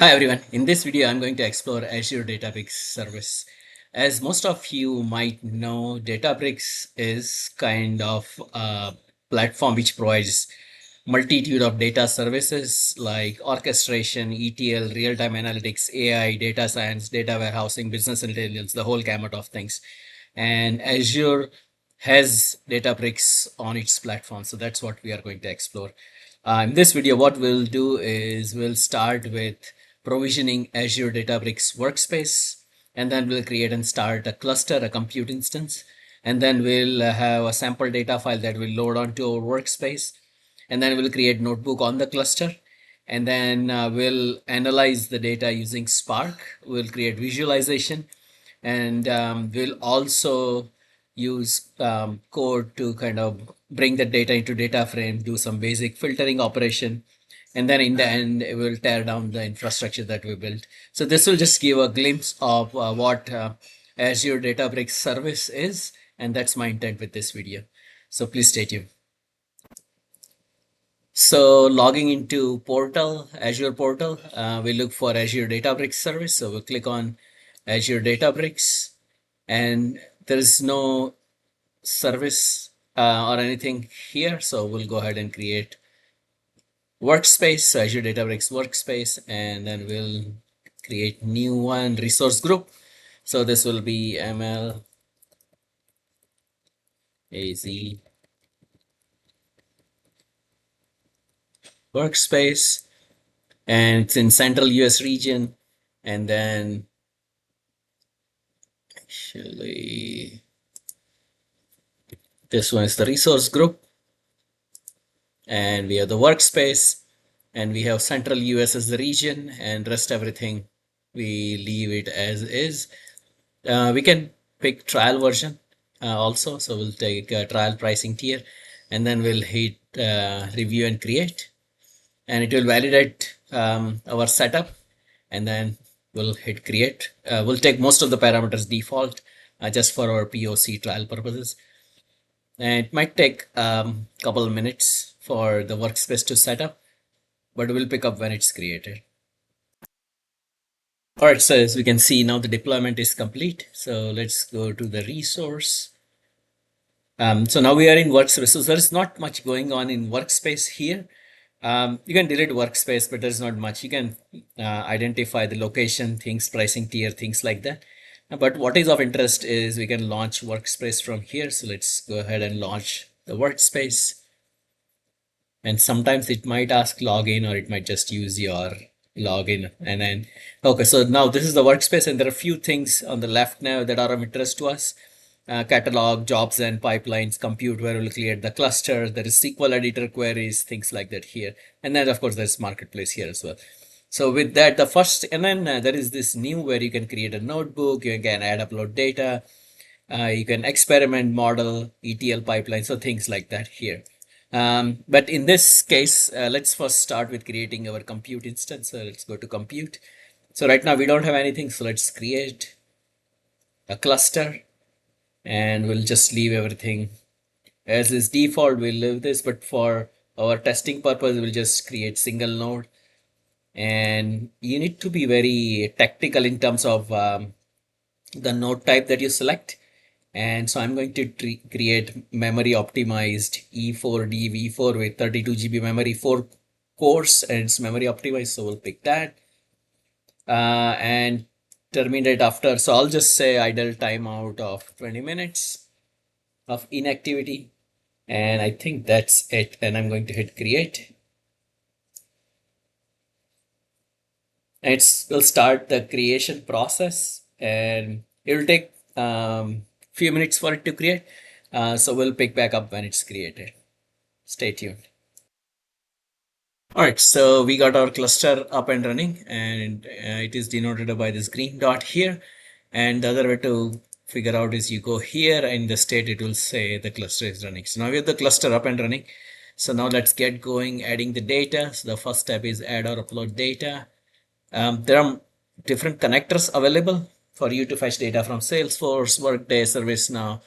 Hi everyone, in this video I'm going to explore Azure Databricks service. As most of you might know, Databricks is kind of a platform which provides multitude of data services like orchestration, ETL, real-time analytics, AI, data science, data warehousing, business intelligence, the whole gamut of things. And Azure has Databricks on its platform, so that's what we are going to explore. In this video, what we'll do is we'll start with provisioning Azure Databricks workspace, and then we'll create and start a cluster, a compute instance, and then we'll have a sample data file that will load onto our workspace, and then we'll create notebook on the cluster, and then we'll analyze the data using Spark. We'll create visualization, and we'll also use code to kind of bring the data into DataFrame, do some basic filtering operation, and then in the end it will tear down the infrastructure that we built. So this will just give a glimpse of what Azure Databricks service is, and that's my intent with this video. So please stay tuned. So logging into portal, Azure portal, we look for Azure Databricks service. So we'll click on Azure Databricks, and there is no service or anything here. So we'll go ahead and create workspace, so Azure Databricks workspace, and then we'll create new one, resource group. So this will be ML AZ workspace, and it's in central US region. And then actually this one is the resource group, and we have the workspace, and we have central US as the region, and rest everything we leave it as is. We can pick trial version also, so we'll take trial pricing tier, and then we'll hit review and create, and it will validate our setup, and then we'll hit create. We'll take most of the parameters default just for our POC trial purposes. And it might take a couple of minutes for the workspace to set up, but we'll pick up when it's created. All right, so as we can see now the deployment is complete. So let's go to the resource. So now we are in workspace. So there's not much going on in workspace here. You can delete workspace, but there's not much. You can identify the location, things, pricing tier, things like that. But what is of interest is we can launch workspace from here. So let's go ahead and launch the workspace. And sometimes it might ask login, or it might just use your login. And then, okay, so now this is the workspace, and there are a few things on the left now that are of interest to us. Catalog, jobs and pipelines, compute, where we'll create the cluster. There is SQL editor queries, things like that here. And then of course there's marketplace here as well. So with that, the first, and then there is this new where you can create a notebook, you can add, upload data, you can experiment, model, ETL pipeline, so things like that here. But in this case, let's first start with creating our compute instance. So let's go to compute. So right now we don't have anything, so let's create a cluster, and we'll just leave everything as is default. We'll leave this, but for our testing purpose, we'll just create single node. And you need to be very tactical in terms of the node type that you select. And so I'm going to create memory optimized E4D V4 with 32 GB memory, 4 cores, and it's memory optimized. So we'll pick that and terminate after. So I'll just say idle timeout of 20 minutes of inactivity. And I think that's it. And I'm going to hit create. And we'll start the creation process, and it will take few minutes for it to create. So we'll pick back up when it's created. Stay tuned. All right, so we got our cluster up and running, and it is denoted by this green dot here. And the other way to figure out is you go here, and in the state it will say the cluster is running. So now we have the cluster up and running. So now let's get going adding the data. So the first step is add or upload data. There are different connectors available for you to fetch data from Salesforce, Workday, ServiceNow.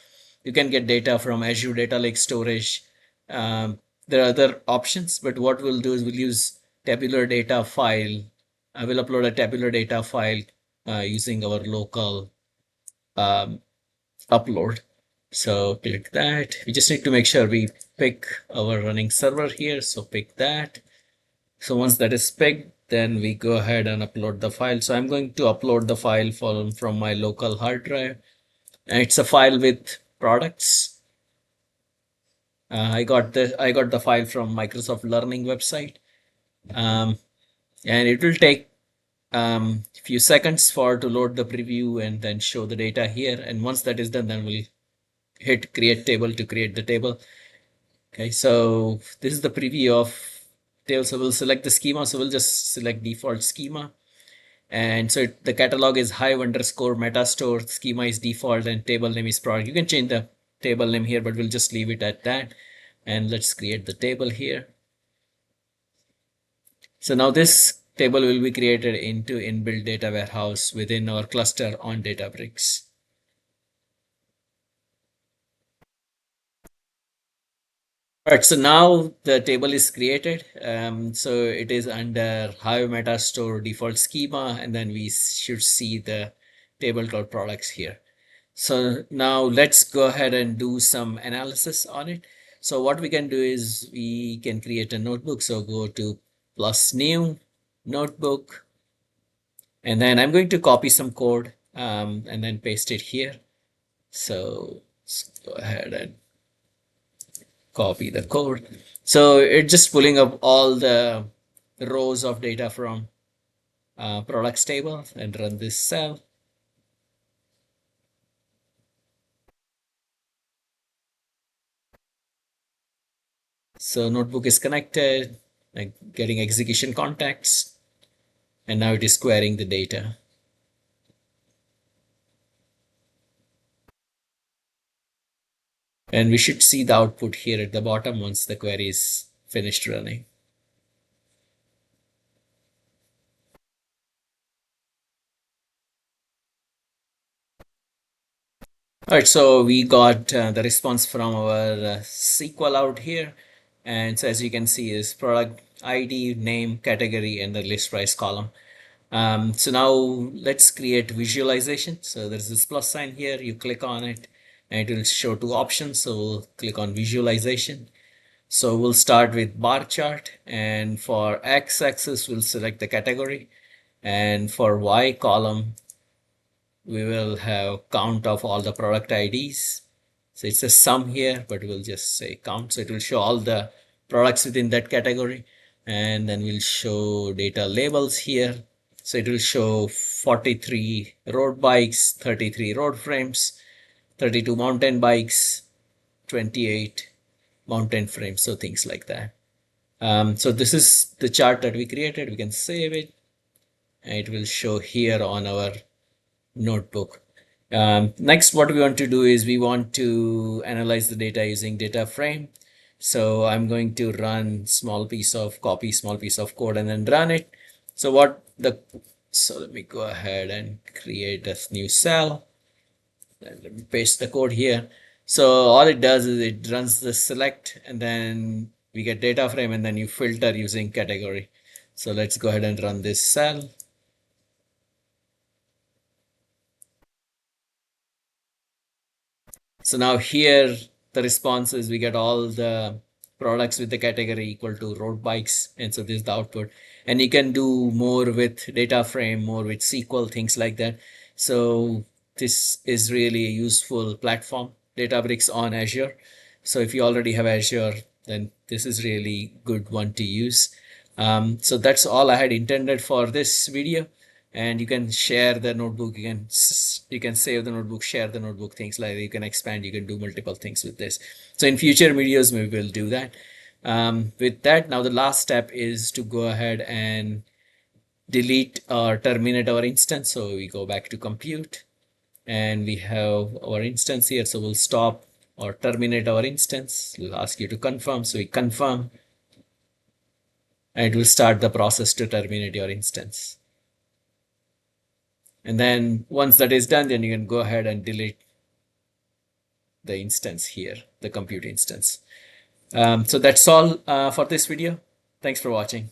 You can get data from Azure Data Lake Storage. There are other options, but what we'll do is we'll use tabular data file I will upload a tabular data file using our local um, upload. So click that. We just need to make sure we pick our running server here. So pick that. So once that is picked, then we go ahead and upload the file. So I'm going to upload the file from my local hard drive. And it's a file with products. I got the file from Microsoft Learning website. And it will take few seconds for to load the preview and then show the data here. And once that is done, then we'll hit create table to create the table. Okay, so this is the preview of table. So we'll select the schema. So we'll just select default schema. And so the catalog is hive underscore metastore, schema is default, and table name is product. You can change the table name here, but we'll just leave it at that. And let's create the table here. So now this table will be created into inbuilt data warehouse within our cluster on Databricks. All right, so now the table is created. So it is under Hive Metastore default schema, and then we should see the table called products here. So now let's go ahead and do some analysis on it. So what we can do is we can create a notebook. So go to plus new notebook, and then I'm going to copy some code and then paste it here. So let's go ahead and copy the code. So it's just pulling up all the rows of data from products table and run this cell. So notebook is connected, like getting execution contacts, and now it is querying the data. And we should see the output here at the bottom once the query is finished running. All right, so we got the response from our SQL out here. And so as you can see is product ID, name, category, and the list price column. So now let's create visualization. So there's this plus sign here, you click on it and it will show two options. So we'll click on visualization. So we'll start with bar chart, and for X axis, we'll select the category, and for Y column, we will have count of all the product IDs. So it's a sum here, but we'll just say count. So it will show all the products within that category. And then we'll show data labels here. So it will show 43 road bikes, 33 road frames, 32 mountain bikes, 28 mountain frames. So things like that. So this is the chart that we created. We can save it. And it will show here on our notebook. Next, what we want to do is we want to analyze the data using DataFrame. So I'm going to run small piece of code and then run it. So let me go ahead and create a new cell. And let me paste the code here. So all it does is it runs the select, and then we get DataFrame, and then you filter using category. So let's go ahead and run this cell. So now here the response is we get all the products with the category equal to road bikes, and so this is the output. And you can do more with DataFrame, more with SQL, things like that. So this is really a useful platform, Databricks on Azure. So if you already have Azure, then this is really good one to use. So that's all I had intended for this video. And you can share the notebook, you can save the notebook, share the notebook, things like that. You can expand, you can do multiple things with this. So in future videos maybe we'll do that. With that, now the last step is to go ahead and delete or terminate our instance. So we go back to compute, and we have our instance here. So we'll stop or terminate our instance. We'll ask you to confirm, so we confirm, and it will start the process to terminate your instance. And then once that is done, then you can go ahead and delete the instance here, the compute instance. So that's all for this video. Thanks for watching.